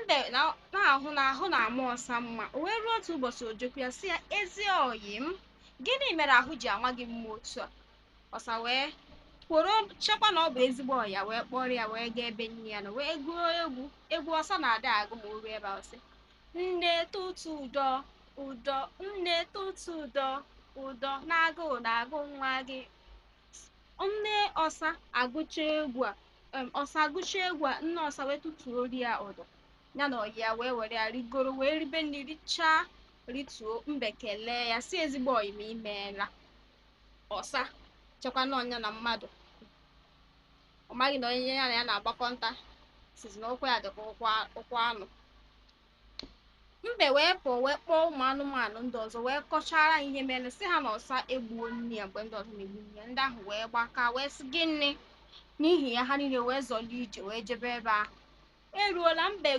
Mbe na-ahụ na-ama ọsa mma. O wee ruo otu ụbọchị o jekwa ya sị ya, ezi oyi m, gịnị mere ahụ ji ama gị mma otu a? Ọsa wee kworo chekwa na ọ bụ ezigbo ọya, wee kpọrọ ya wee gaa ebe nne ya nọ, wee gụọ egwu ọsa na-ada agụ ma o ruo ebe ahụ sị, nne tụtụ ụdọ ụdọ, nne tụtụ ụdọ ụdọ, na-agụ nwa gị. Nne ọsa agụcha egwu a, nne ọsa wee tụtuo ori ya ụdọ, ya na ọyị ya wee were ya rigoro wee ribe nri, richaa rituo. Mbe kelee ya si, ezigbo ọyị ma imeela. Ọsa chekwa na ọnya na mmadụ, ọ maghị na onye ya na ya na-agbakọ nta sizi na ụkwụ ya dịka ụkwụ anụ. Mbe wee pụọ wee kpọọ ụmụ anụmanụ ndị ọzọ wee kọchara ihe mere, si ha na ọsa egbuo nne ya mgbe ndị ọzọ na-egbu nne ya. Ndị ahụ wee gbaka wee sị, gịnị? N'ihi ya ha niile wee zọlie ije wee jebe ebe ahụ. Eruola mbe